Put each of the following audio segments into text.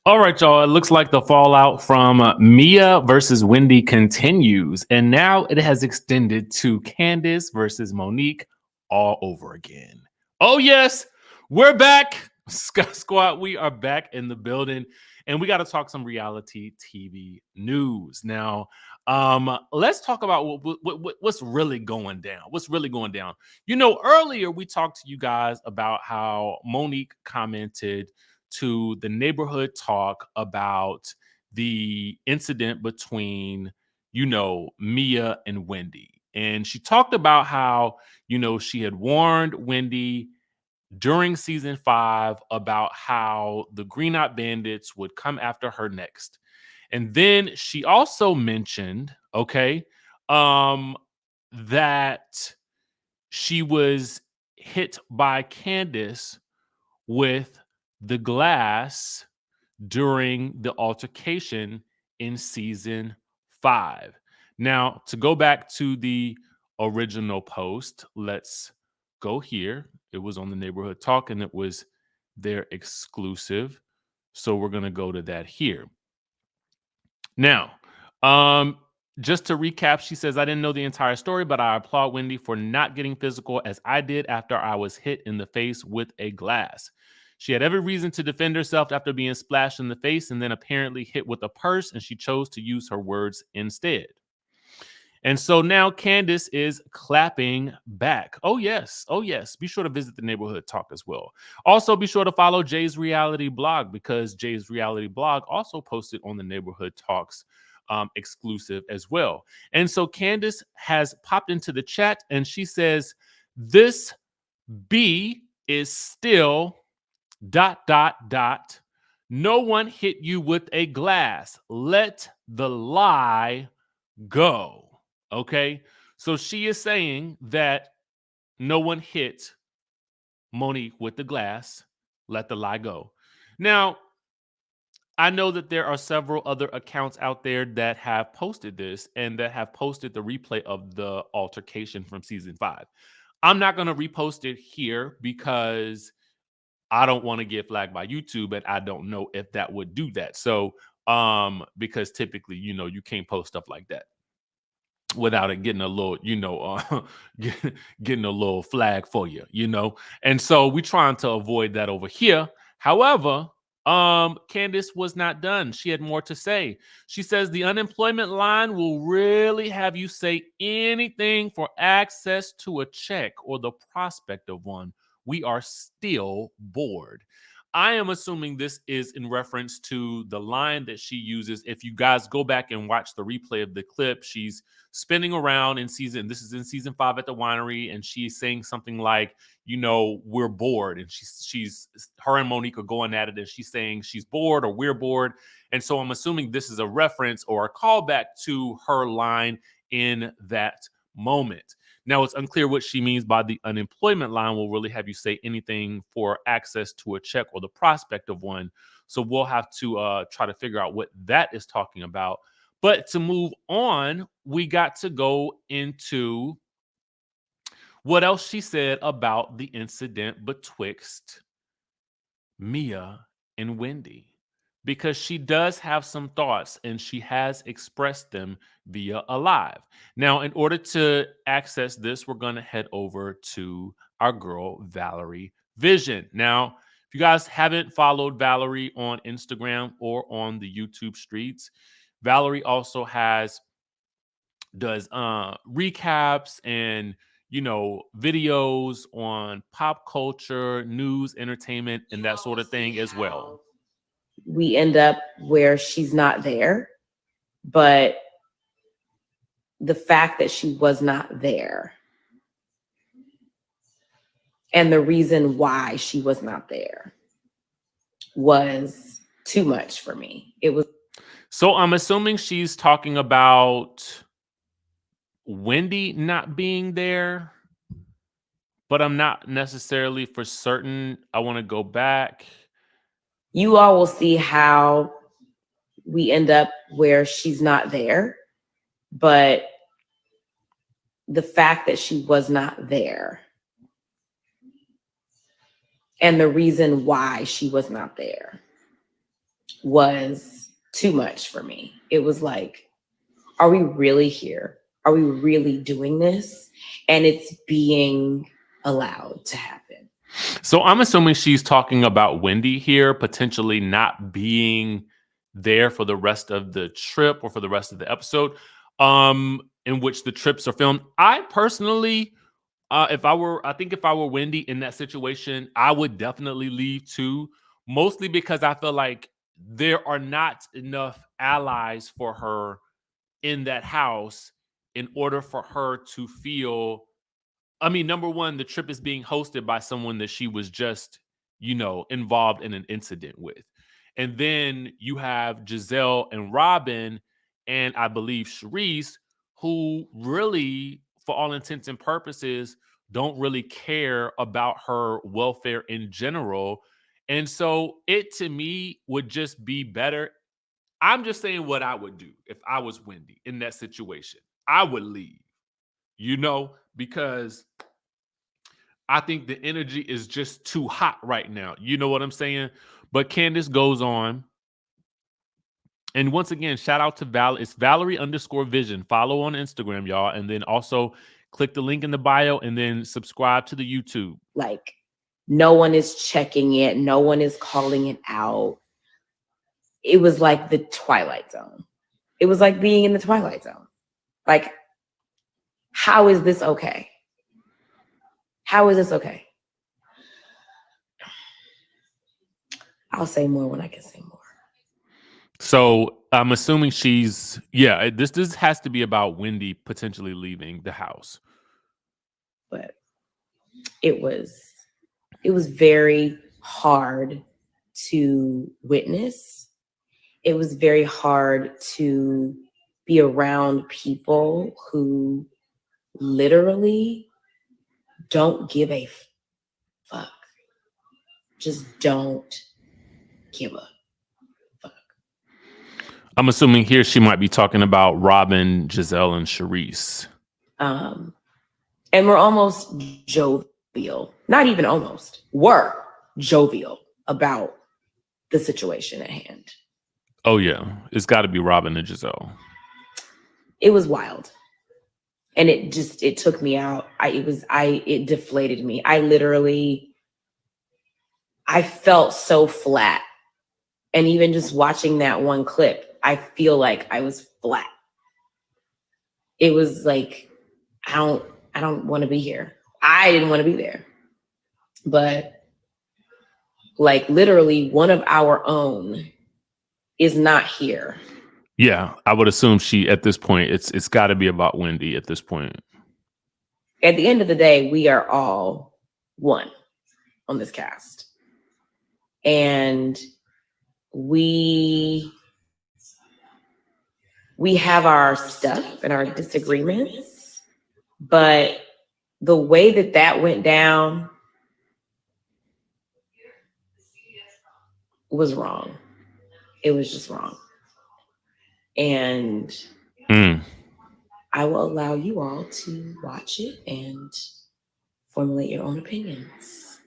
All right, y'all. It looks like the fallout from Mia versus Wendy continues, and now it has extended to Candiace versus Monique all over again. Oh yes, we're back, Squad. We are back in the building, and we got to talk some reality TV news now. Let's talk about what's really going down. What's really going down? You know, earlier we talked to you guys about how Monique commented to the neighborhood talk about the incident between, Mia and Wendy. And she talked about how, she had warned Wendy during season 5 about how the Green Eyed Bandits would come after her next. And then she also mentioned, okay, that she was hit by Candiace with the glass during the altercation in season 5. Now, to go back to the original post, let's go here. It was on the neighborhood talk and it was their exclusive. So we're going to go to that here. Now, just to recap, she says, I didn't know the entire story, but I applaud Wendy for not getting physical as I did after I was hit in the face with a glass. She had every reason to defend herself after being splashed in the face and then apparently hit with a purse, and she chose to use her words instead. And so now Candiace is clapping back. Oh, yes. Oh, yes. Be sure to visit the neighborhood talk as well. Also, be sure to follow Jay's reality blog because Jay's reality blog also posted on the neighborhood talks exclusive as well. And so Candiace has popped into the chat and she says, this B is still ... No one hit you with a glass. Let the lie go. Okay. So she is saying that no one hit Monique with the glass. Let the lie go. Now, I know that there are several other accounts out there that have posted this and that have posted the replay of the altercation from season 5. I'm not going to repost it here because I don't want to get flagged by YouTube, and I don't know if that would do that. So, because typically, you can't post stuff like that without it getting a little, getting a little flag for you, And so we're trying to avoid that over here. However, Candiace was not done. She had more to say. She says the unemployment line will really have you say anything for access to a check or the prospect of one. We are still bored. I am assuming this is in reference to the line that she uses. If you guys go back and watch the replay of the clip, she's spinning around this is in season 5 at the winery, and she's saying something like, we're bored. And her and Monique are going at it, and she's saying she's bored or we're bored. And so I'm assuming this is a reference or a callback to her line in that moment. Now, it's unclear what she means by the unemployment line will really have you say anything for access to a check or the prospect of one. So we'll have to try to figure out what that is talking about. But to move on, we got to go into what else she said about the incident betwixt Mia and Wendy, because she does have some thoughts and she has expressed them via a live. Now, in order to access this, we're going to head over to our girl, Valerie Vision. Now, if you guys haven't followed Valerie on Instagram or on the YouTube streets, Valerie also does recaps and videos on pop culture, news, entertainment, and that sort of thing as well. We end up where she's not there, but the fact that she was not there and the reason why she was not there was too much for me. It was. So I'm assuming she's talking about Wendy not being there, but I'm not necessarily for certain. I want to go back. You all will see how we end up where she's not there, but the fact that she was not there and the reason why she was not there was too much for me. It was like, are we really here? Are we really doing this? And it's being allowed to happen. So I'm assuming she's talking about Wendy here, potentially not being there for the rest of the trip or for the rest of the episode, in which the trips are filmed. I personally, if I were Wendy in that situation, I would definitely leave too, mostly because I feel like there are not enough allies for her in that house in order for her to feel. I mean, number one, the trip is being hosted by someone that she was just, involved in an incident with. And then you have Giselle and Robin, and I believe Sharice, who really, for all intents and purposes, don't really care about her welfare in general. And so it to me would just be better. I'm just saying what I would do if I was Wendy in that situation. I would leave, because I think the energy is just too hot right now. You know what I'm saying? But Candiace goes on. And once again, shout out to Val. It's Valerie_Vision. Follow on Instagram, y'all. And then also click the link in the bio and then subscribe to the YouTube. Like, no one is checking it. No one is calling it out. It was like the Twilight Zone. It was like being in the Twilight Zone. Like, how is this okay? How is this okay? I'll say more when I can say more. So I'm assuming this has to be about Wendy potentially leaving the house. But it was very hard to witness. It was very hard to be around people who literally don't give a fuck. Just don't give a fuck. I'm assuming here she might be talking about Robin, Giselle, and Sharice. And we're almost jovial. Not even almost. We're jovial about the situation at hand. Oh, yeah. It's got to be Robin and Giselle. It was wild. And it took me out. It deflated me. I felt so flat. And even just watching that one clip, I feel like I was flat. It was like, I don't want to be here. I didn't want to be there. But like literally one of our own is not here. Yeah, I would assume at this point, it's got to be about Wendy at this point. At the end of the day, we are all one on this cast. And we have our stuff and our disagreements, but the way that went down was wrong. It was just wrong. And I will allow you all to watch it and formulate your own opinions.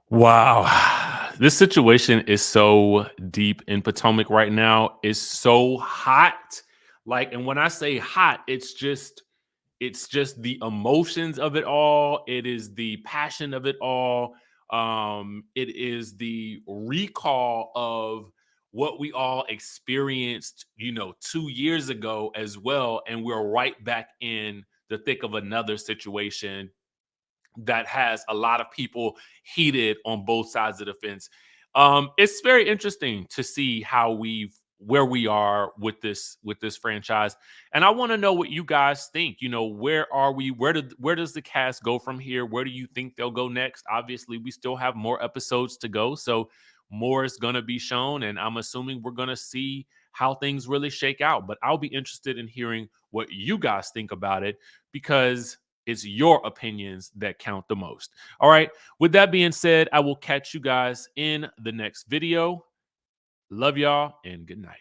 Wow. This situation is so deep in Potomac right now. It's so hot. Like, and when I say hot, it's just the emotions of it all. It is the passion of it all. It is the recall of what we all experienced, 2 years ago as well. And we're right back in the thick of another situation that has a lot of people heated on both sides of the fence. It's very interesting to see where we are with this franchise, and I want to know what you guys think. Where are we? Where does the cast go from here? Where do you think they'll go next? Obviously, we still have more episodes to go, so more is going to be shown, and I'm assuming we're going to see how things really shake out. But I'll be interested in hearing what you guys think about it, because it's your opinions that count the most. All right. With that being said, I will catch you guys in the next video. Love y'all and good night.